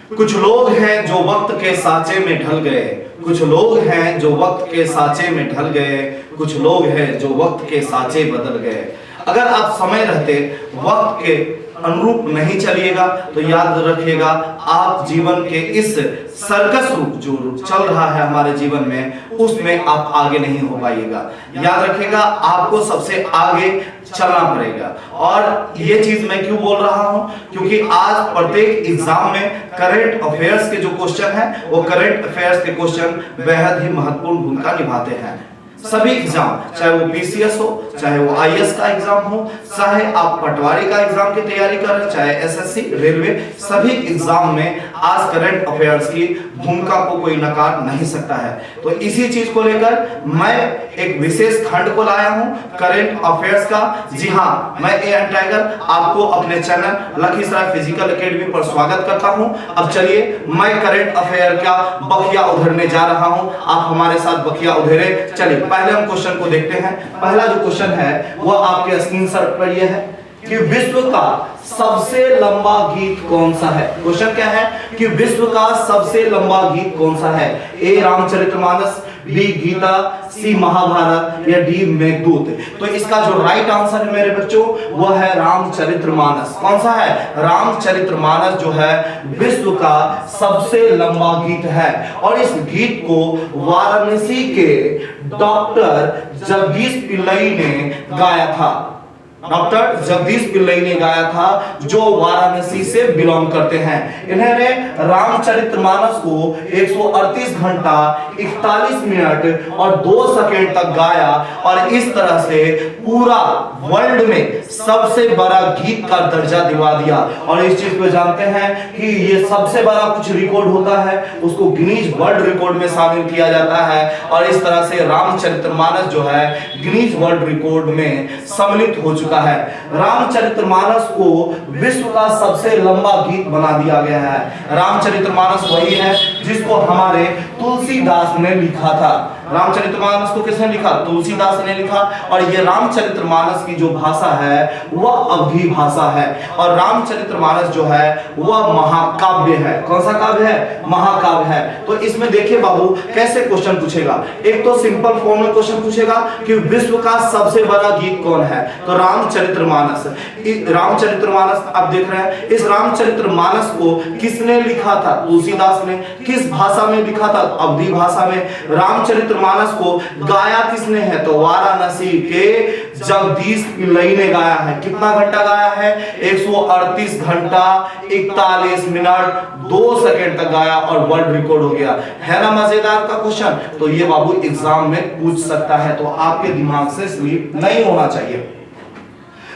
कुछ लोग हैं जो वक्त के साँचे में ढल गए, कुछ लोग हैं जो वक्त के साँचे में ढल गए, कुछ लोग हैं जो वक्त के साँचे बदल गए। अगर आप समय रहते वक्त के अनुरूप नहीं चलिएगा तो याद रखिएगा आप जीवन के इस सर्कस रूप जो चल रहा है हमारे जीवन में उसमें आप आगे नहीं हो पाइएगा। याद रखिएगा आपको सबसे आगे चलना पड़ेगा। और ये चीज मैं क्यों बोल रहा हूं, क्योंकि आज प्रत्येक एग्जाम में करंट अफेयर्स के जो क्वेश्चन है वो करंट अफेयर्स के क्वेश्चन बेहद ही महत्वपूर्ण भूमिका निभाते हैं। सभी एग्जाम, चाहे वो पीसीएस हो, चाहे वो आईएएस का एग्जाम हो, चाहे आप पटवारी का एग्जाम की तैयारी कर रहे, चाहे एसएससी, रेलवे, सभी एग्जाम में आज करंट अफेयर्स की भूमिका को कोई नकार नहीं सकता है। तो इसी चीज को लेकर मैं एक विशेष खंड को लाया हूं करंट अफेयर्स का। जी हाँ, मैं एएन टाइगर आपको अपने चैनल लखीसराय फिजिकल एकेडमी पर स्वागत करता हूं। अब चलिए मैं करंट अफेयर का बखिया उधेरने जा रहा हूं, आप हमारे साथ बखिया उधेरे। चलिए पहले हम क्वेश्चन को देखते हैं। पहला जो क्वेश्चन है वो आपके स्क्रीन पर ये है कि विश्व का सबसे लंबा गीत कौन सा है। क्वेश्चन क्या है कि विश्व का सबसे लंबा गीत कौन सा है। ए रामचरितमानस, बी गीता, सी महाभारत या डी मेघदूत। तो इसका जो राइट आंसर है मेरे बच्चों वो है रामचरितमानस। कौन सा है? रामचरितमानस जो है विश्व का सबसे लंबा गीत है। और इस गीत को वाराणसी के डॉक्टर जगदीश पिल्लई ने गाया था। डॉक्टर जगदीश पिल्लई ने गाया था जो वाराणसी से बिलोंग करते हैं। इन्होंने रामचरितमानस को 138 घंटा 41 मिनट और 2 सेकंड तक गाया और इस तरह से पूरा वर्ल्ड में सबसे बड़ा गीत का दर्जा दिवा दिया। और इस चीज को जानते हैं कि ये सबसे बड़ा कुछ रिकॉर्ड होता है उसको गिनीज वर्ल्ड रिकॉर्ड में शामिल किया जाता है। और इस तरह से रामचरितमानस जो है गिनीज वर्ल्ड रिकॉर्ड में सम्मिलित हो चुका है। रामचरितमानस को विश्व का सबसे लंबा गीत बना दिया गया है। रामचरितमानस वही है जिसको हमारे तुलसीदास ने लिखा था। रामचरितमानस को किसने लिखा? तुलसीदास ने लिखा। और ये रामचरितमानस की जो भाषा है वह अवधी भाषा है। और रामचरितमानस जो है वह महाकाव्य है। कौन सा काव्य है? महाकाव्य है। तो इसमें देखिए बाबू कैसे क्वेश्चन पूछेगा। एक तो सिंपल फॉर्म में क्वेश्चन पूछेगा कि विश्व का सबसे बड़ा गीत कौन है, तो रामचरितमानस। रामचरितमानस आप देख रहे हैं, इस रामचरितमानस को किसने लिखा था? तुलसीदास ने। किस भाषा में लिखा था? अवधी भाषा में। रामचरितमानस को गाया किसने है? तो वाराणसी के जगदीश पिल्लई ने गाया है। कितना घंटा गाया है? 138 घंटा 41 मिनट 2 सेकंड तक गाया और वर्ल्ड रिकॉर्ड हो गया। है ना मजेदार का क्वेश्चन? तो ये बाबू एग्जाम में पूछ सकता है, तो आपके दिमाग से स्लिप नहीं होना चाहिए।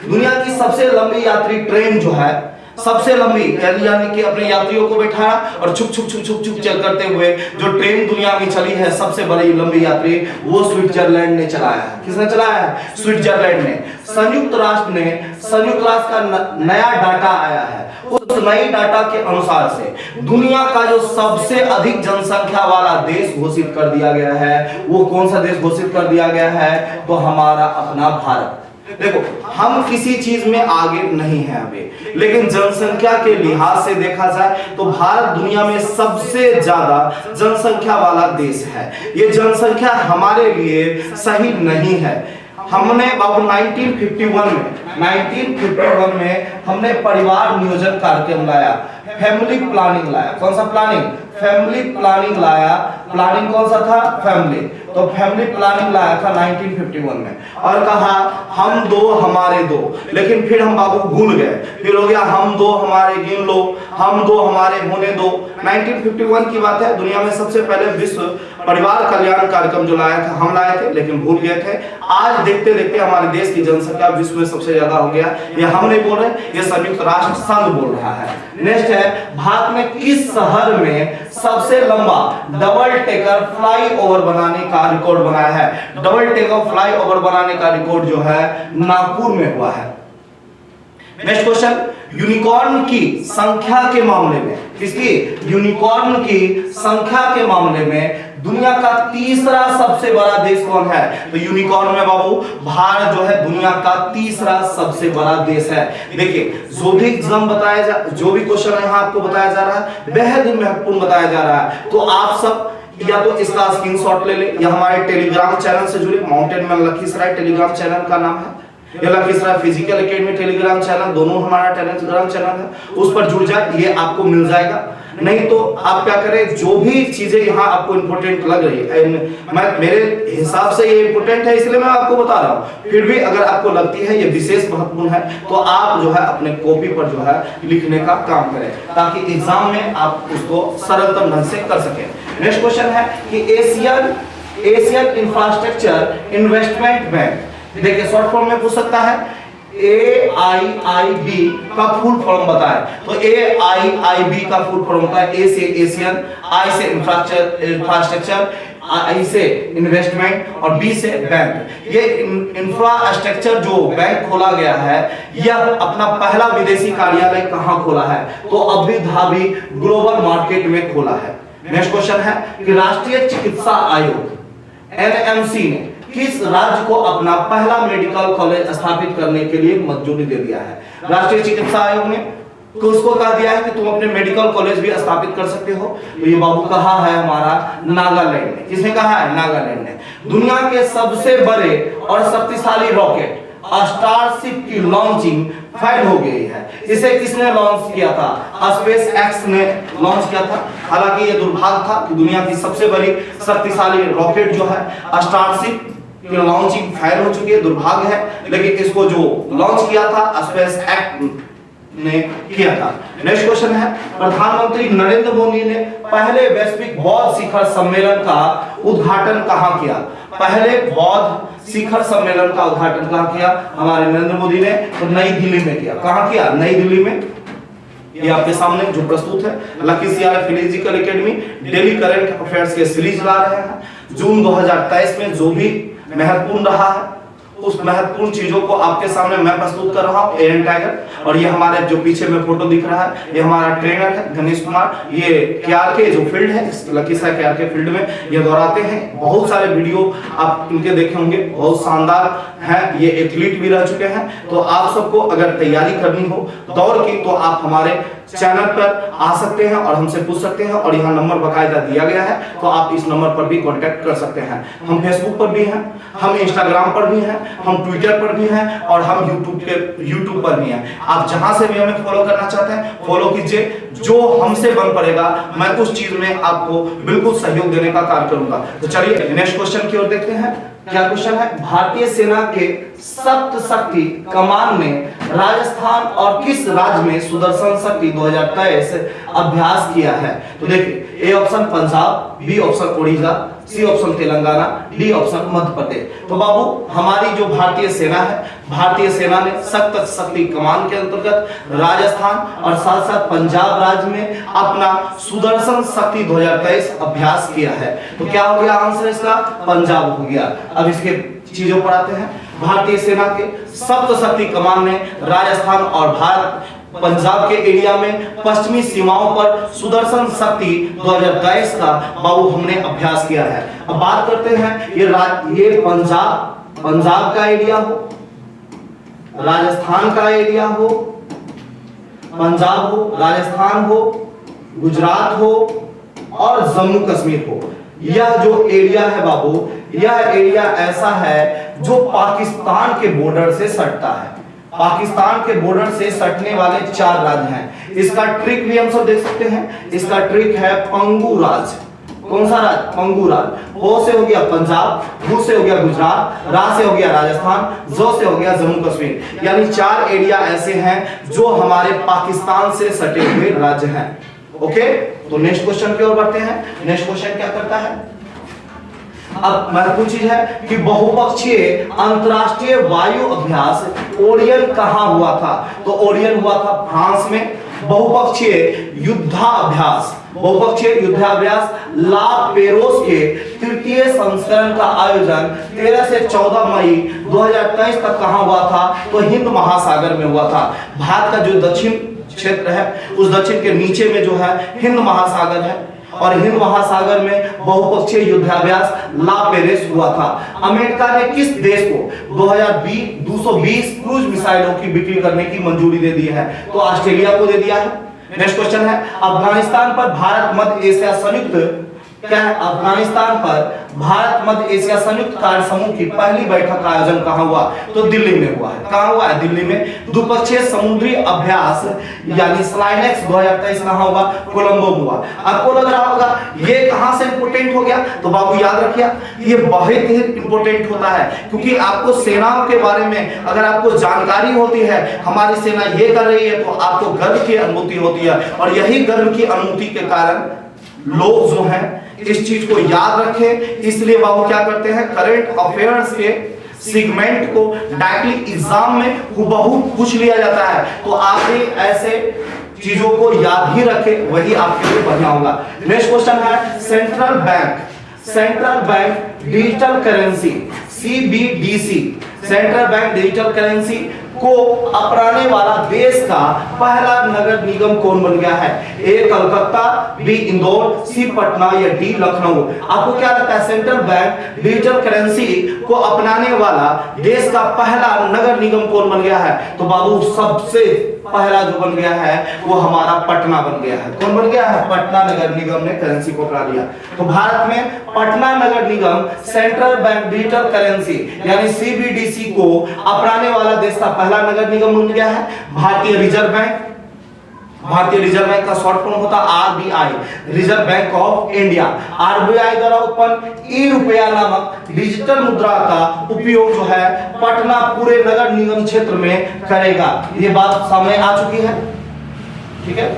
दुनिया की सबसे लंबी यात्री ट्रेन जो है, सबसे लंबी यानी कि अपने यात्रियों को बैठाया और छुक छुक छुक छुक छुक चल करते हुए जो ट्रेन दुनिया में चली है सबसे बड़ी लंबी यात्री, वो स्विट्जरलैंड ने चलाया है। किसने चलाया है? स्विट्जरलैंड ने। संयुक्त राष्ट्र का नया डाटा आया है। उस नई डाटा के अनुसार से दुनिया का जो सबसे अधिक जनसंख्या वाला देश घोषित कर दिया गया है, वो कौन सा देश घोषित कर दिया गया है? तो हमारा अपना भारत। देखो हम किसी चीज में आगे नहीं है अभी, लेकिन जनसंख्या के लिहाज से देखा जाए तो भारत दुनिया में सबसे ज्यादा जनसंख्या वाला देश है। ये जनसंख्या हमारे लिए सही नहीं है। हमने बाबू 1951 में हमने परिवार नियोजन कार्यक्रम लाया, फैमिली प्लानिंग लाया। कौन सा प्लानिंग? फैमिली प्लानिंग लाया। प्लानिंग कौन सा था? फैमिली। तो फैमिली प्लानिंग लाया था 1951 में और कहा हम दो हमारे दो, लेकिन फिर हम बाबू भूल गए। फिर हो गया हम दो हमारे गिन लो, हम दो हमारे होने दो। 1951 की बात है। दुनिया में सबसे पहले विश्व परिवार कल्याण कार्यक्रम जो लाया था हम लाए थे, लेकिन भूल गए थे। आज देखते देखते हमारे देश की जनसंख्या विश्व में सबसे ज्यादा हो गया। ये हम नहीं बोल रहे, ये संयुक्त राष्ट्र संघ बोल रहा है। नेक्स्ट है, भारत में किस शहर में सबसे लंबा डबल टेकर फ्लाईओवर बनाने का रिकॉर्ड बनाया है? डबल टेकर फ्लाईओवर बनाने का रिकॉर्ड जो है नागपुर में हुआ है। नेक्स्ट क्वेश्चन, यूनिकॉर्न की संख्या के मामले में, किसकी? यूनिकॉर्न की संख्या के मामले में दुनिया का तीसरा सबसे बड़ा देश कौन है? तो यूनिकॉर्न में बाबू भारत जो है दुनिया का तीसरा सबसे बड़ा देश है। देखिए जो भी एग्जाम बताया जो भी क्वेश्चन यहाँ आपको बताया जा रहा है बेहद महत्वपूर्ण बताया जा रहा है। तो आप सब या तो इसका स्क्रीनशॉट ले ले या हमारे टेलीग्राम चैनल से जुड़े। Mountain man Lakhisarai Telegram channel का नाम है, या Lakhisarai physical academy Telegram channel, दोनों हमारा टेलीग्राम चैनल है, उस पर जुड़ जाए, ये आपको मिल जाएगा। नहीं तो आप क्या करें, जो भी चीजें यहाँ आपको इंपोर्टेंट लग रही है, मैं मेरे हिसाब से ये इंपोर्टेंट है इसलिए मैं आपको बता रहा हूँ, फिर भी अगर आपको लगती है ये विशेष महत्वपूर्ण है तो आप जो है अपने कॉपी पर जो है लिखने का काम करें ताकि एग्जाम में आप उसको सरलतम ढंग से कर सकें। नेक्स्ट क्वेश्चन है कि एशियन इंफ्रास्ट्रक्चर इन्वेस्टमेंट बैंक, देखिए शॉर्ट फॉर्म में पूछ सकता है AIIB का फुल फॉर्म बताएं। तो AIIB का फुल फॉर्म होता है ए से एशियन, आई से इंफ्रास्ट्रक्चर, आई से इन्वेस्टमेंट और बी से बैंक। ये इंफ्रास्ट्रक्चर जो बैंक खोला गया है यह अपना पहला विदेशी कार्यालय कहां खोला है? तो अबू धाबी ग्लोबल मार्केट में खोला है। नेक्स्ट क्वेश्चन है कि राष्ट्रीय चिकित्सा आयोग NMC ने किस राज्य को अपना पहला मेडिकल कॉलेज स्थापित करने के लिए मंजूरी दे दिया है? राष्ट्रीय चिकित्सा आयोग ने उसको कह दिया है कि तुम अपने मेडिकल कॉलेज भी स्थापित कर सकते हो। तो ये बाबू कहा है हमारा नागालैंड ने। किसने कहा है? नागालैंड ने। दुनिया के सबसे बड़े और शक्तिशाली रॉकेट स्टारशिप की लॉन्चिंग फेल हो गई है। इसे किसने लॉन्च किया था? स्पेस एक्स ने लॉन्च किया था। हालांकि ये दुर्भाग्य था कि दुनिया की सबसे बड़ी शक्तिशाली रॉकेट जो है स्टारशिप की लॉन्चिंग फेल हो चुकी है, दुर्भाग्य है। लेकिन इसको जो लॉन्च किया था स्पेस एक्स ने किया था। नेक्स्ट क्वेश्चन है प्रधानमंत्री नरेंद्र मोदी ने पहले वैश्विक बौद्ध शिखर सम्मेलन का उद्घाटन कहां किया? पहले बौद्ध शिखर सम्मेलन का उद्घाटन कहां किया? हमारे नरेंद्र मोदी ने तो नई दिल्ली में किया। कहां किया? नई दिल्ली में। ये आपके सामने जो प्रस्तुत है Lakhisarai physical academy daily current affairs के सीरीज ला रहे हैं। जून 2023 में जो भी महत्वपूर्ण रहा है उस महत्वपूर्ण चीजों को आपके सामने मैं प्रस्तुत कर रहा हूँ। एरन टाइगर और ये हमारे जो पीछे में फोटो दिख रहा है ये हमारा ट्रेनर है गणेश कुमार। ये केआरके जो फील्ड है लखीसराय केआरके फील्ड में ये दौड़ाते हैं। बहुत सारे वीडियो आप इनके देखे होंगे, बहुत शानदार है। ये एथलीट भी रह चुके हैं। तो आप सबको अगर तैयारी करनी हो दौड़ की तो आप हमारे चैनल पर आ सकते हैं और हमसे पूछ सकते हैं और यहाँ नंबर बकायदा दिया गया है तो आप इस नंबर पर भी कांटेक्ट कर सकते हैं। हम फेसबुक पर भी हैं, हम इंस्टाग्राम पर भी हैं, हम ट्विटर पर भी हैं और हम यूट्यूब पर भी हैं। आप जहां से भी हमें फॉलो करना चाहते हैं फॉलो कीजिए। जो हमसे बन पड़ेगा मैं उस चीज में आपको बिल्कुल सहयोग देने का कार्य करूंगा। तो चलिए नेक्स्ट क्वेश्चन की ओर देखते हैं। क्या क्वेश्चन है? भारतीय सेना के सप्त शक्ति कमान ने राजस्थान और किस राज्य में सुदर्शन शक्ति 2023 अभ्यास किया है? तो देखिए A option Punjab, B option Orissa, C option Telangana, D option Madhya Pradesh. तो बाबू हमारी जो भारतीय सेना है, भारतीय सेना ने सप्त शक्ति कमान के अंतर्गत राजस्थान और साथ साथ पंजाब राज्य में अपना सुदर्शन शक्ति 2023 अभ्यास किया है। तो क्या हो गया आंसर इसका? पंजाब हो गया। अब इसके चीजों पर आते हैं। भारतीय सेना के सप्त शक्ति कमान ने राजस्थान और पंजाब के एरिया में पश्चिमी सीमाओं पर सुदर्शन शक्ति 2023 का बाबू हमने अभ्यास किया है। अब बात करते हैं ये पंजाब का एरिया हो, राजस्थान का एरिया हो, पंजाब हो, राजस्थान हो, गुजरात हो और जम्मू कश्मीर हो। यह जो एरिया है बाबू यह एरिया ऐसा है जो पाकिस्तान के बॉर्डर से सटता है। पाकिस्तान के बॉर्डर से सटने वाले 4 राज्य हैं। इसका ट्रिक भी हम सब देख सकते हैं। इसका ट्रिक है पंगू राज्य। कौन सा राज्य? पंगू राज्य। पो से हो गया पंजाब, भू से हो गया गुजरात, रा से हो गया राजस्थान, जो से हो गया जम्मू कश्मीर। यानी 4 एरिया ऐसे हैं जो हमारे पाकिस्तान से सटे हुए राज्य हैं। ओके, तो नेक्स्ट क्वेश्चन की ओर बढ़ते हैं। नेक्स्ट क्वेश्चन क्या करता है? अब महत्वपूर्ण चीज है कि बहुपक्षीय अंतरराष्ट्रीय वायु अभ्यास ओरियन कहां हुआ था? तो ओरियन हुआ था फ्रांस में बहुपक्षीय युद्धाभ्यास, बहुपक्षीय युद्धाभ्यास ला पेरोस के तृतीय संस्करण का आयोजन 13 से 14 मई 2023 तक कहां हुआ था? तो हिंद महासागर में हुआ था। भारत का जो दक्षिण क्षेत्र है उस दक्षिण के नीचे में जो है हिंद महासागर है, और हिंद महासागर में बहुपक्षीय युद्धाभ्यास ला पेरिस हुआ था। अमेरिका ने किस देश को 220 क्रूज मिसाइलों की बिक्री करने की मंजूरी दे दी है? तो ऑस्ट्रेलिया को दे दिया है। नेक्स्ट क्वेश्चन है, अफगानिस्तान पर भारत मध्य एशिया संयुक्त क्या है? अफगानिस्तान पर भारत मध्य एशिया संयुक्त कार्य समूह की पहली बैठक का आयोजन कहां हुआ? तो दिल्ली में हुआ है। कहां हुआ है? दिल्ली में। द्विपक्षीय समुद्री अभ्यास यानी स्लाइनेक्स 2023 कहां हुआ? कोलंबो में हुआ। आपको लग रहा होगा ये कहां से इंपोर्टेंट हो गया? तो बाबू याद रखिए ये बहुत ही इंपोर्टेंट होता है, क्योंकि आपको सेनाओं के बारे में अगर आपको जानकारी होती है, हमारी सेना ये कर रही है, तो आपको गर्व की अनुभूति होती है, और यही गर्व की अनुभूति के कारण लोग जो हैं इस चीज को याद रखें। इसलिए बाबू क्या करते हैं, करंट अफेयर्स के सेगमेंट को डायरेक्टली एग्जाम में हुबहू पूछ लिया जाता है, तो आप भी ऐसे चीजों को याद ही रखें, वही आपके लिए बढ़िया होगा। नेक्स्ट क्वेश्चन है, central bank digital currency CBDC, central bank digital currency को अपनाने वाला देश का पहला नगर निगम कौन बन गया है? A Calcutta, B Indore, C Patna या D लखनऊ। आपको क्या लगता है सेंट्रल बैंक डिजिटल करेंसी को अपनाने वाला देश का पहला नगर निगम कौन बन गया है? तो बाबू सबसे पहला जो बन गया है वो हमारा पटना बन गया है। कौन बन गया है? पटना नगर निगम ने करेंसी को अपना लिया। तो भारत में पटना नगर निगम सेंट्रल बैंक डिजिटल करेंसी यानी CBDC को अपनाने वाला देश का पहला नगर निगम बन गया है। भारतीय रिजर्व बैंक, भारतीय रिजर्व बैंक का शॉर्ट फॉर्म होता है RBI, reserve bank of India. RBI द्वारा उत्पन्न ई-रुपया नामक डिजिटल मुद्रा का उपयोग जो है पटना पूरे नगर निगम क्षेत्र में करेगा। ये बात सामने आ चुकी है, ठीक है।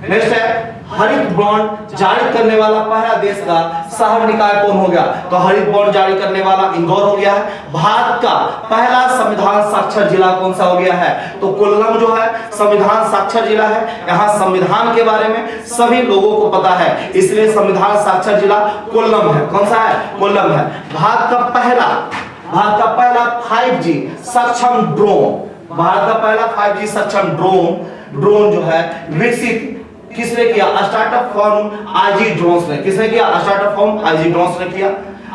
नेक्स्ट है, हरित बॉन्ड जारी करने वाला पहला देश का शहर निकाय कौन हो गया? तो हरित बॉन्ड जारी करने वाला इंदौर हो गया है। भारत का पहला संविधान साक्षर जिला कौन सा हो गया है? तो कोल्लम जो है संविधान साक्षर जिला है। यहाँ संविधान के बारे में सभी लोगों को पता है, इसलिए संविधान साक्षर जिला कोल्लम है। कौन सा है? कोल्लम है। भारत का पहला 5G सक्षम ड्रोन, भारत का पहला 5G सक्षम ड्रोन जो है विकसित किसने किया? स्टार्टअप फर्म IG ड्रोन्स ने। किसने किया? स्टार्टअप फर्म IG ड्रोन्स ने किया।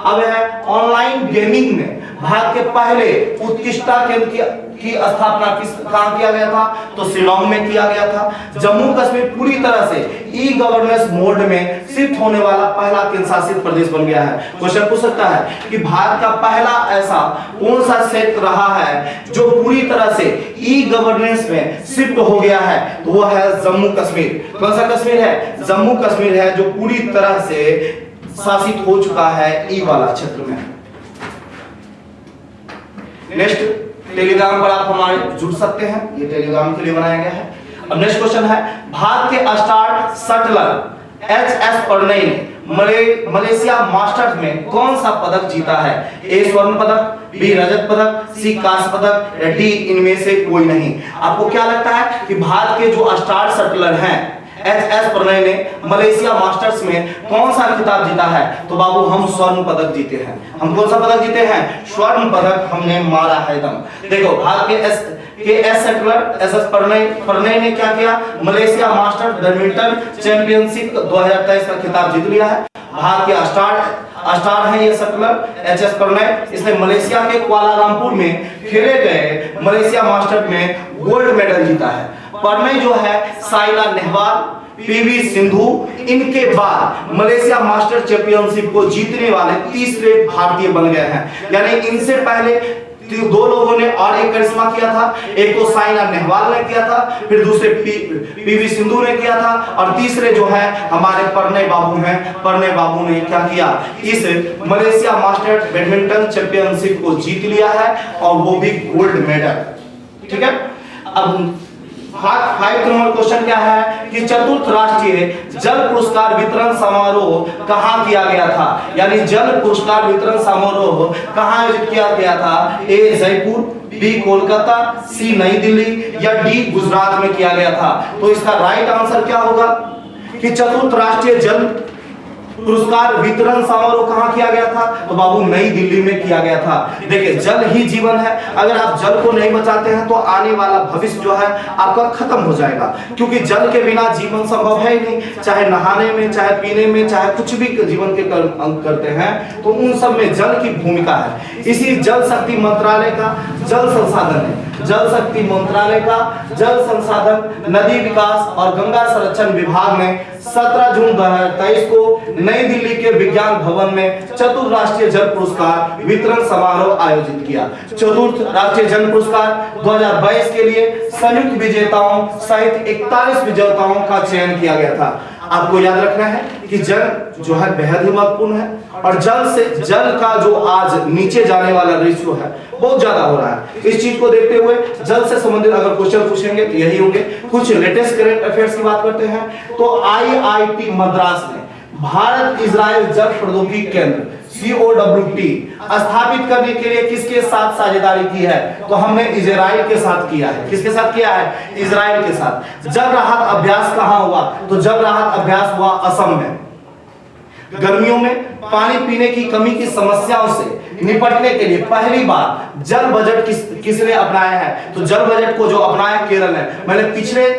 अब है ऑनलाइन गेमिंग में भारत के पहले उत्कृष्टता केंद्र की स्थापना कहां किया गया था? तो शिलांग में किया गया था। जम्मू कश्मीर पूरी तरह से ई गवर्नेंस मोड में शिफ्ट होने वाला पहला केंद्र शासित प्रदेश बन गया है। क्वेश्चन पूछ सकता है कि भारत का पहला ऐसा कौन सा क्षेत्र रहा है जो पूरी तरह से ई गवर्नेंस में शिफ्ट हो गया है? तो वो है जम्मू कश्मीर। कौन सा कश्मीर है? जम्मू कश्मीर है जो पूरी तरह से शासित हो चुका है ई वाला क्षेत्र में। नेक्स्ट, टेलीग्राम पर आप हमारे जुड़ सकते हैं, ये टेलीग्राम के लिए बनाया गया है। अब नेक्स्ट क्वेश्चन है, भारत के स्टार शटलर HS प्रणय ने मलेशिया मास्टर्स में कौन सा पदक जीता है? A स्वर्ण पदक, B रजत पदक, C कांस्य पदक या D इनमें से कोई नहीं। आपको क्या लगता है कि भारत के जो स्टार शटलर हैं HS प्रणय ने मलेशिया मास्टर्स में कौन सा खिताब जीता है? तो बाबू हम स्वर्ण पदक जीते हैं। हम कौन सा पदक जीते हैं? स्वर्ण पदक हमने मारा है दम। देखो भारत के एस शटलर SS प्रणय ने क्या किया? मलेशिया मास्टर्स बैडमिंटन चैंपियनशिप 2023 का खिताब जीत लिया है। भारत के स्टार है ये शटलर HS प्रणय। इसने मलेशिया के कुआलालंपुर में खेले गए मलेशिया मास्टर्स में गोल्ड मेडल जीता है। प्रणय जो है साइना नेहवाल, PV सिंधु, इनके बाद मलेशिया मास्टर चैंपियनशिप को जीतने वाले तीसरे भारतीय बन गए हैं। यानी इनसे पहले दो लोगों ने और एक करिश्मा किया था, एक तो साइना नेहवाल ने किया था, फिर दूसरे PV सिंधु ने किया था, और तीसरे जो है हमारे प्रणय बाबू हैं। प्रणय बाबू ने क्या किया? इस मलेशिया मास्टर्स बैडमिंटन चैंपियनशिप को जीत लिया है, और वो भी गोल्ड मेडल, ठीक है। अब 5 नंबर क्वेश्चन क्या है कि चतुर्थ राष्ट्रीय जल पुरस्कार वितरण समारोह कहां किया गया था? यानी जल पुरस्कार वितरण समारोह कहां आयोजित किया गया था? ए जयपुर, बी कोलकाता, सी नई दिल्ली या डी गुजरात में किया गया था? तो इसका राइट आंसर क्या होगा कि चतुर्थ राष्ट्रीय जल पुरस्कार वितरण समारोह कहां किया गया था? तो बाबू नई दिल्ली में किया गया था। देखिए जल ही जीवन है, अगर आप जल को नहीं बचाते हैं तो आने वाला भविष्य जो है आपका खत्म हो जाएगा, क्योंकि जल के बिना जीवन संभव है ही नहीं। चाहे नहाने में, चाहे पीने में, चाहे कुछ भी जीवन के करते हैं तो उन सब में जल की भूमिका है। इसी जल शक्ति मंत्रालय का जल संसाधन है, जल शक्ति मंत्रालय का जल संसाधन, नदी विकास और गंगा संरक्षण विभाग ने 17 जून 2023 को नई दिल्ली के विज्ञान भवन में चतुर्थ राष्ट्रीय जल पुरस्कार वितरण समारोह आयोजित किया। चतुर्थ राष्ट्रीय जल पुरस्कार 2022 के लिए संयुक्त विजेताओं सहित 41 विजेताओं का चयन किया गया था। आपको याद रखना है कि जल जो है बेहद ही महत्वपूर्ण है, और जल का जो आज नीचे जाने वाला रेशियो है बहुत ज्यादा हो रहा है। इस चीज को देखते हुए जल से संबंधित अगर क्वेश्चन पूछेंगे तो यही होंगे। कुछ लेटेस्ट करंट अफेयर्स की बात करते हैं तो IIT मद्रास ने भारत इजराइल जल प्रौद्योगिकी केंद्र COWT स्थापित करने के लिए किसके साथ साझेदारी की है? तो हमने इजराइल के साथ किया है। किसके साथ किया है? इजराइल के साथ। जल राहत अभ्यास कहां हुआ? तो जल राहत अभ्यास हुआ असम में। गर्मियों में पानी पीने की कमी की समस्याओं से निपटने के लिए पहली बार जल बजट किसने अपनाया है? तो जल बजट को जो अपनाया केरल ने। मैंने पिछले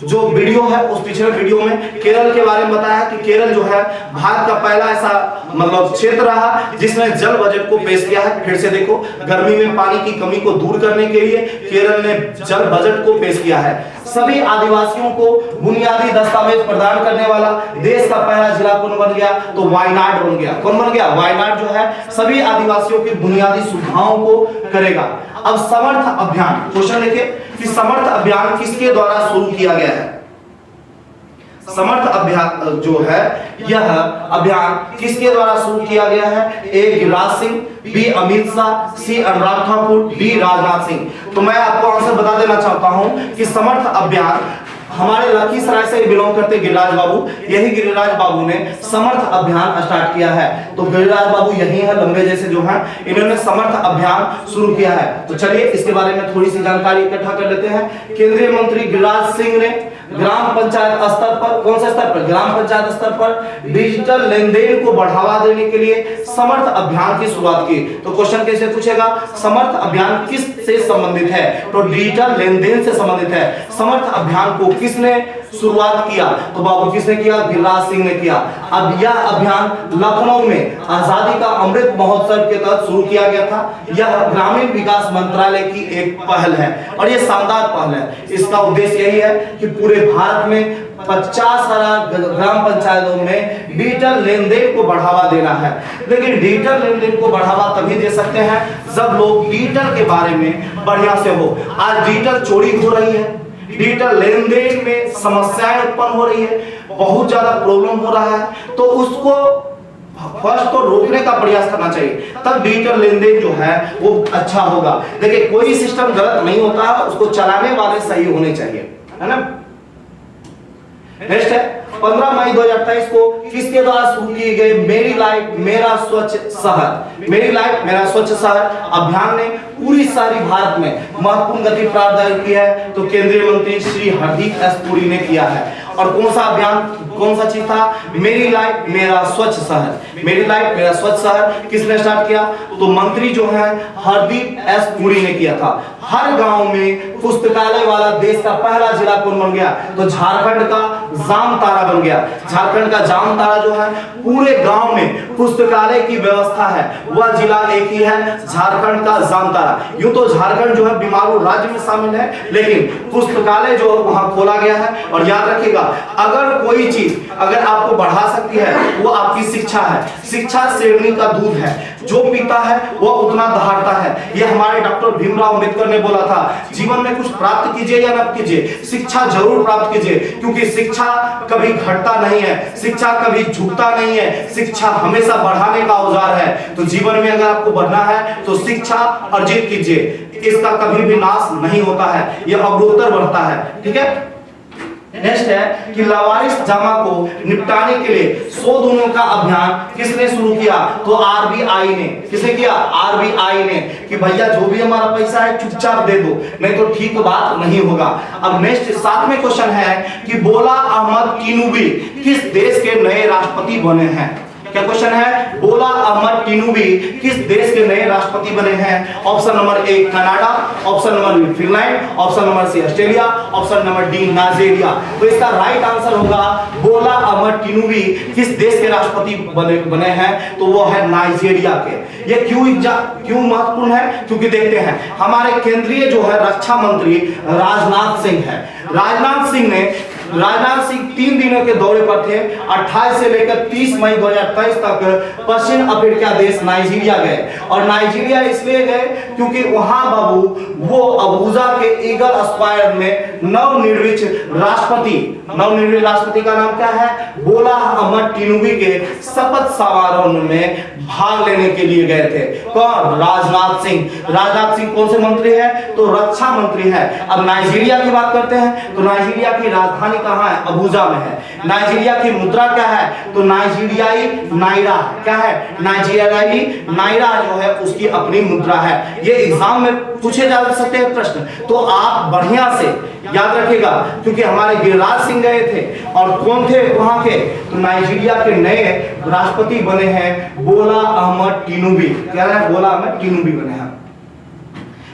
जो वीडियो है उस पिछले वीडियो में केरल के बारे में बताया कि केरल जो है भारत का पहला ऐसा मतलब क्षेत्र रहा जिसने जल बजट को पेश किया है। फिर से देखो, गर्मी में पानी की कमी को दूर करने के लिए केरल ने जल बजट को पेश किया है। सभी आदिवासियों को बुनियादी दस्तावेज प्रदान करने वाला देश का पहला जिला कौन बन गया? तो वायनाड बन गया। कौन बन गया? वायनाड जो है सभी आदिवासियों की बुनियादी सुविधाओं को करेगा। अब समर्थ अभियान, क्वेश्चन देखिए कि समर्थ अभियान किसके द्वारा शुरू किया गया है? समर्थ अभियान जो है यह अभियान किसके द्वारा शुरू किया गया है? ए गिरिराज सिंह, बी अमित शाह, सी अनुराग ठाकुर, डी राजनाथ सिंह। तो मैं आपको आंसर बता देना चाहता हूं कि समर्थ अभियान हमारे लखीसराय से बिलोंग करते गिरिराज बाबू, यही गिरिराज बाबू ने समर्थ अभियान स्टार्ट किया है। तो गिरिराज बाबू यही है, लंबे जैसे जो हैं, इन्होंने समर्थ अभियान शुरू किया है। तो चलिए इसके बारे में थोड़ी सी जानकारी इकट्ठा कर लेते हैं। केंद्रीय मंत्री गिरिराज सिंह ने ग्राम पंचायत स्तर पर, कौन से स्तर पर? ग्राम पंचायत स्तर पर डिजिटल लेन देन को बढ़ावा देने के लिए समर्थ अभियान की शुरुआत की। तो क्वेश्चन कैसे पूछेगा? समर्थ अभियान किस से संबंधित है? तो डिजिटल लेन देन से संबंधित है। समर्थ अभियान को किसने शुरुआत किया? तो बाबू किसने किया? गिरिराज सिंह ने किया। अब यह अभियान लखनऊ में आजादी का अमृत महोत्सव के तहत शुरू किया गया था। यह ग्रामीण विकास मंत्रालय की एक पहल है और यह शानदार पहल है। इसका उद्देश्य यही है कि पूरे भारत में 50,000 ग्राम पंचायतों में डिजिटल लेन देन को बढ़ावा देना है। लेकिन डिजिटल लेन देन को बढ़ावा तभी दे सकते हैं जब लोग डिजिटल के बारे में बढ़िया से हो। आज डिजिटल चोरी हो रही है, डिजिटल लेन देन में समस्याएं उत्पन्न हो रही है, बहुत ज्यादा प्रॉब्लम हो रहा है। तो उसको फर्स्ट तो रोकने का प्रयास करना चाहिए, तब डिजिटल लेन देन जो है वो अच्छा होगा। देखिए कोई सिस्टम गलत नहीं होता, उसको चलाने वाले सही होने चाहिए, है ना। नेक्स्ट है 15 मई 2023 को किसके द्वारा शुरू किए गए मेरी लाइफ मेरा स्वच्छ शहर, मेरी लाइफ मेरा स्वच्छ शहर अभियान ने पूरी शहरी भारत में महत्वपूर्ण गति प्राप्त की है? तो केंद्रीय मंत्री श्री हरदीप एस पुरी ने किया है। और कौन सा अभियान, कौन सा चीज था? मेरी लाइफ मेरा स्वच्छ शहर। मेरी लाइफ मेरा स्वच्छ शहर किसने स्टार्ट किया? तो मंत्री जो है हरदीप एस पुरी ने किया था। हर गांव में पुस्तकालय वाला देश का पहला जिला कौन बन गया? तो झारखंड का जामताड़ा बन गया। झारखंड का जामताड़ा जो है पूरे गांव में पुस्तकालय की व्यवस्था है, वह जिला एक ही है, झारखंड का जामताड़ा। यूं तो झारखंड जो है बीमारू राज्य में शामिल है, लेकिन पुस्तकालय जो वहां खोला गया है। और याद रखिएगा, अगर कोई चीज अगर आपको बढ़ा सकती है वो आपकी शिक्षा है। शिक्षा शेरनी का दूध है, जो पीता है वो उतना दहाड़ता है। ये हमारे डॉक्टर भीमराव अंबेडकर ने बोला था, जीवन में कुछ प्राप्त कीजिए या न कीजिए, शिक्षा जरूर प्राप्त कीजिए, क्योंकि शिक्षा शिक्षा कभी घटता नहीं है, शिक्षा कभी झुकता नहीं है, शिक्षा हमेशा बढ़ाने का औजार है। तो जीवन में अगर आपको बढ़ना है तो शिक्षा अर्जित कीजिए, इसका कभी भी नाश नहीं होता है, यह अग्रोत्तर बढ़ता है। ठीक है, नेक्स्ट है कि लावारिस जमा को निपटाने के लिए 100 दिनों का अभियान किसने शुरू किया? तो आरबीआई ने। किसने किया? आरबीआई ने, कि भैया जो भी हमारा पैसा है चुपचाप दे दो, नहीं तो ठीक बात नहीं होगा। अब नेक्स्ट 7वें क्वेश्चन है कि बोला अहमद तिनुबी किस देश के नए राष्ट्रपति बने हैं? क्या क्वेश्चन है? बोला अहमद तिनुबी किस देश के नए राष्ट्रपति बने हैं? Option number A Canada, option number B Finland, option number C Australia, option number D Nigeria. तो इसका राइट आंसर होगा बोला अहमद तिनुबी किस देश के राष्ट्रपति बने हैं? तो वो है नाइजीरिया के। ये क्यों महत्वपूर्ण है? क्योंकि देखते हैं हमारे केंद्रीय जो है रक्षा मंत्री राजनाथ सिंह है। राजनाथ सिंह 3 दिनों के दौरे पर थे। 28 से लेकर 30 मई 2023 तक पश्चिम अफ्रीका देश नाइजीरिया गए। और नाइजीरिया इसलिए गए क्योंकि वहां बाबू वो अबूजा के ईगल स्क्वायर में नवनिर्मित राष्ट्रपति का नाम क्या है? बोला अहमद तिनुबी के शपथ समारोह में भाग लेने के लिए गए थे। कौन? राजनाथ सिंह कौन से मंत्री है? तो रक्षा मंत्री है। अब नाइजीरिया की बात करते हैं तो नाइजीरिया की राजधानी कहां है? अबूजा में है। नाइजीरिया की मुद्रा क्या है? तो नाइजीरियाई नाइरा। क्या है? नाइजीरियाई नाइरा जो है उसकी अपनी मुद्रा है। ये एग्जाम में पूछे जा सकते हैं प्रश्न, तो आप बढ़िया से याद रखिएगा, क्योंकि हमारे गिरिराज सिंह गए थे और कौन थे वहां के? तो नाइजीरिया के नए राष्ट्रपति बने हैं बोला अहमद तिनुबी। क्या है? बोला अहमद तिनुबी बने हैं।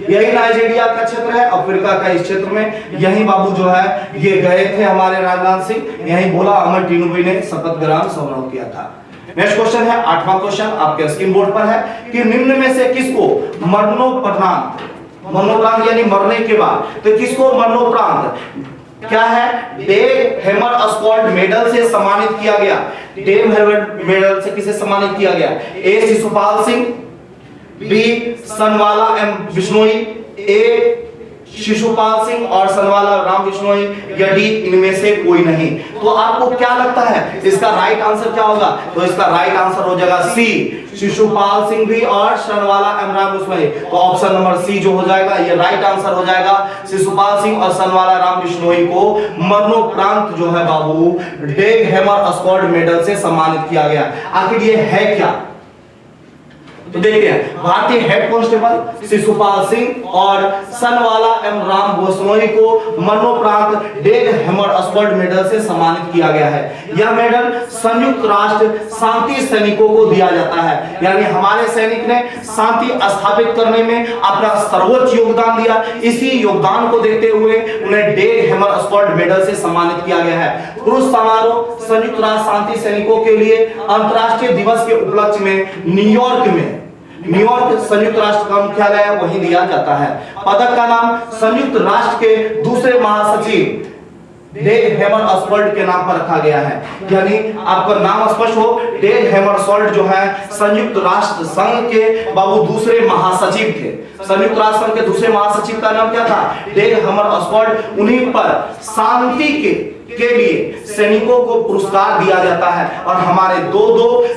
यही नाइजीरिया का क्षेत्र है, अफ्रीका का इस क्षेत्र में यही बाबू जो है ये गए थे हमारे राजनाथ सिंह, यही बोला अहमद तिनुबी ने शपथ ग्रहण समारोह किया था। नेक्स्ट क्वेश्चन है 8वां क्वेश्चन आपके स्क्रीन बोर्ड पर है कि निम्न में से किसको मरणोपरांत यानी मरने के बाद, तो किसको मरणोपरांत क्या है? डेग हैमरशोल्ड मेडल से सम्मानित किया गया। डेग हैमरशोल्ड मेडल से किसे सम्मानित किया गया? ए शिशुपाल सिंह, बी सनवाला एम बिश्नोई, ए शिशुपाल सिंह और सनवाला राम बिश्नोई, या डी इनमें से कोई नहीं। तो आपको क्या लगता है इसका राइट आंसर क्या होगा? तो इसका राइट आंसर हो जाएगा सी, शिशुपाल सिंह भी और सनवाला एम राम बिश्नोई। तो ऑप्शन नंबर सी जो हो जाएगा ये राइट आंसर हो जाएगा। शिशुपाल सिंह और सनवाला राम बिश्नोई को मरणोपरांत जो है बाबू डेग हैमरशोल्ड मेडल से सम्मानित किया गया। आखिर ये है क्या? तो देखते हैं भारतीय हेड कांस्टेबल शिशुपाल सिंह और सनवाला एम राम बिश्नोई को मरणोपरांत डेग हैमरशोल्ड मेडल से सम्मानित किया गया है। यह मेडल संयुक्त राष्ट्र शांति सैनिकों को दिया जाता है, यानी हमारे सैनिक ने शांति स्थापित करने में अपना सर्वोच्च योगदान दिया। इसी योगदान को देखते हुए उन्हें डेग हैमरशोल्ड मेडल से सम्मानित किया गया है। पुरुष समारोह संयुक्त राष्ट्र शांति सैनिकों के लिए अंतर्राष्ट्रीय दिवस के उपलक्ष्य में न्यूयॉर्क संयुक्त राष्ट्र का मुख्यालय है, वहीं दिया जाता है। पदक का नाम संयुक्त राष्ट्र के दूसरे महासचिव डेग हैमरशोल्ड के नाम पर रखा गया है। यानी आपका नाम स्पष्ट हो, डेग हैमरशोल्ड जो है संयुक्त राष्ट्र संघ के बाबू दूसरे महासचिव थे। संयुक्त राष्ट्र संघ के दूसरे महासचिव का नाम क्या था? डेग हैमरशोल्ड। उन्हीं पर शांति के लिए सैनिकों को पुरस्कार दिया जाता है और हमारे दो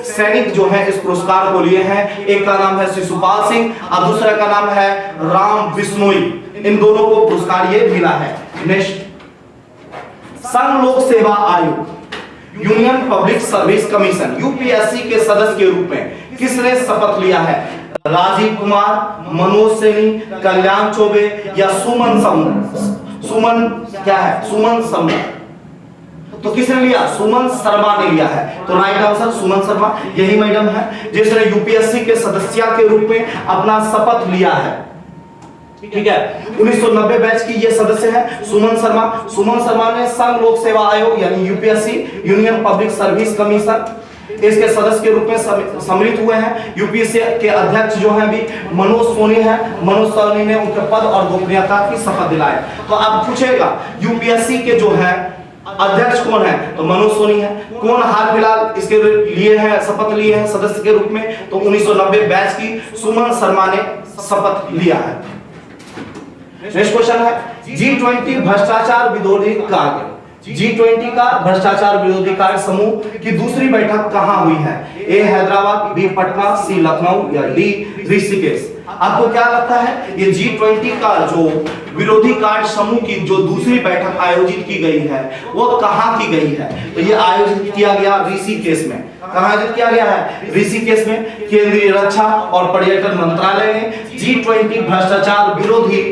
सैनिक जो हैं इस पुरस्कार को लिए हैं। एक का नाम है शिशुपाल सिंह और दूसरे का नाम है राम बिश्नोई। इन दोनों को पुरस्कार ये मिला है। नेक्स्ट, संघ लोक सेवा आयोग union public service commission UPSC के सदस्य के रूप में किसने शपथ लिया है? राजीव कुमार, मनोज सैनी, कल्याण चौबे या सुमन शर्मा? तो किसने लिया? सुमन शर्मा ने लिया है। तो राइट आंसर सुमन शर्मा यही मैडम है जिसने यूपीएससी के सदस्य के रूप में अपना शपथ लिया है। ठीक है, 1990 बैच की ये सदस्य है सुमन शर्मा ने संघ लोक सेवा आयोग यानी UPSC union public service commission इसके सदस्य के रूप में सम्मिलित हुए हैं। यूपीएससी के अध्यक्ष जो हैं भी मनोज सोनी ने उनके पद और गोपनीयता की शपथ दिलाई। तो अब पूछेगा यूपीएससी के जो है अध्यक्ष कौन है? तो मनोज सोनी है। कौन हाल फिलहाल इसके लिए है शपथ लिए हैं सदस्य के रूप में? तो 1990 बैच की सुमन शर्मा ने शपथ लिया है। नेक्स्ट क्वेश्चन है G20 भ्रष्टाचार विरोधी कार्य G20 का भ्रष्टाचार विरोधी कार्य समूह की दूसरी बैठक कहां हुई है? ए हैदराबाद, बी पटना, सी लखनऊ या डी ऋषिकेश? आपको क्या लगता है ये G20 का जो विरोधी कार्य समूह की जो दूसरी बैठक आयोजित की गई है वो कहां की गई है? तो ये आयोजित किया गया ऋषिकेश में। कहां आयोजित किया गया है? ऋषिकेश में। केंद्रीय रक्षा और पर्यटन मंत्रालय ने G20 भ्रष्टाचार विरोधी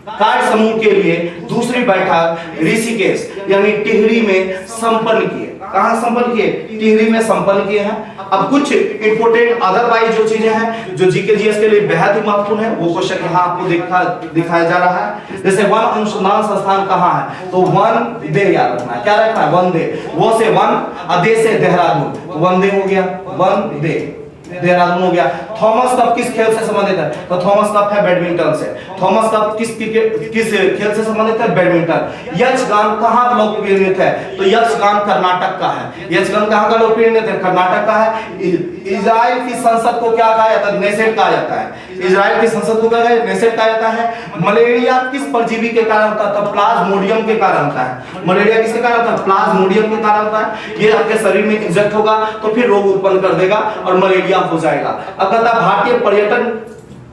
कार्य समूह के लिए दूसरी बैठक ऋषिकेश यानी टिहरी में संपन्न की है। कहां संपन्न किए? टिहरी में संपन्न किए हैं। अब कुछ इंपोर्टेंट अदरवाइज जो चीजें हैं जो जीके जीएस के लिए बेहद ही महत्वपूर्ण है वो क्वेश्चन यहाँ आपको दिखाया जा रहा है। जैसे वन अनुसंधान संस्थान कहाँ है? तो वन दे याद रखना है। क्या रखना है? वन दे। वो से वन, अदे से देहरादून, वन दे हो गया, वन दे देहरादून हो गया। थॉमस कप किस खेल से संबंधित है? तो थॉमस कप है बैडमिंटन से। थॉमस कप किस खेल से संबंधित है? बैडमिंटन। यक्षगान कहाँ लोकप्रिय नृत्य है? तो यक्षगान कर्नाटक का है। यक्षगान कहाँ का लोकप्रिय नृत्य है? कर्नाटक का है। इजराइल की संसद को क्या कहा जाता है? नेसेट कहा जाता है। इजराइल की संसद को क्या कहा जाता है? नेसेट कहा जाता है। मलेरिया किस परजीवी के कारण होता है? तो प्लाज्मोडियम के कारण होता है। मलेरिया किसके कारण होता है? प्लाज्मोडियम के कारण होता है। ये आपके शरीर में इंजेक्ट होगा तो फिर रोग उत्पन्न कर देगा और मलेरिया हो जाएगा। अब कहता है भारतीय पर्यटन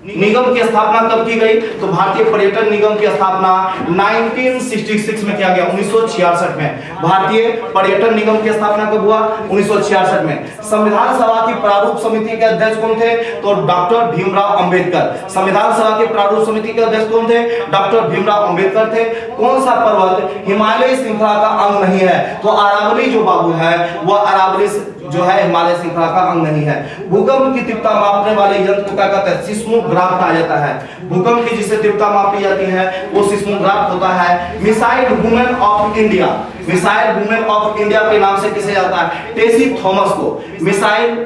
निगम की स्थापना कब की गई? तो भारतीय पर्यटन निगम की स्थापना 1966 में किया गया, 1966 में। भारतीय पर्यटन निगम की स्थापना कब हुआ? 1966 में। संविधान सभा की प्रारूप समिति के अध्यक्ष कौन थे? तो डॉक्टर भीमराव अंबेडकर। संविधान सभा के प्रारूप समिति के अध्यक्ष कौन थे? डॉक्टर भीमराव अंबेडकर थे। कौन सा पर्वत हिमालय श्रृंखला का अंग नहीं है? तो अरावली जो बाबू है वह अरावली जो है हिमालय श्रृंखला का अंग नहीं है। भूकंप की तीव्रता मापने वाले यंत्र को क्या कहते हैं? सिस्मोग्राफ कहा जाता है। भूकंप की जिससे तीव्रता मापी जाती है वो सिस्मोग्राफ होता है। Missile women of India, missile women of India के नाम से किसे जाता है? टेसी थॉमस को। मिसाइल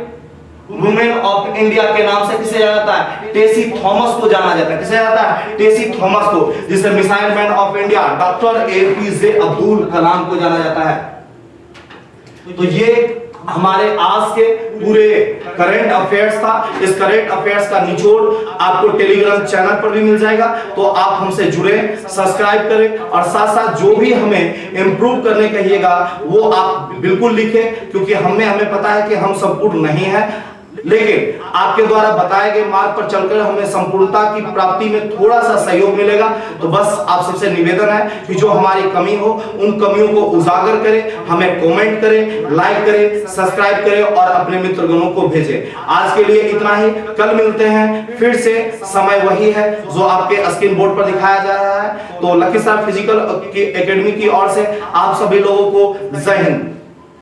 वुमेन ऑफ इंडिया के नाम से किसे जाना जाता है? टेसी थॉमस को जाना जाता है। किसे जाता है? टेसी थॉमस को। जिसे missile man of India doctor APJ Abdul Kalam को जाना जाता है। तो ये हमारे आज के पूरे करंट अफेयर्स था। इस करंट अफेयर्स का निचोड़ आपको टेलीग्राम चैनल पर भी मिल जाएगा, तो आप हमसे जुड़े, सब्सक्राइब करें और साथ साथ जो भी हमें इंप्रूव करने कहिएगा वो आप बिल्कुल लिखें, क्योंकि हमें पता है कि हम संपूर्ण नहीं है, लेकिन आपके द्वारा बताए गए मार्ग पर चलकर हमें संपूर्णता की प्राप्ति में थोड़ा सा सहयोग मिलेगा। तो बस आप सबसे निवेदन है कि जो हमारी कमी हो उन कमियों को उजागर करें, हमें कमेंट करें, लाइक करें, सब्सक्राइब करें और अपने मित्रगणों को भेजें। आज के लिए इतना ही, कल मिलते हैं फिर से। समय वही है जो आपके स्क्रीन बोर्ड पर दिखाया जा रहा है। तो लखीसराय फिजिकल एकेडमी की ओर से आप सभी लोगों को जय हिंद।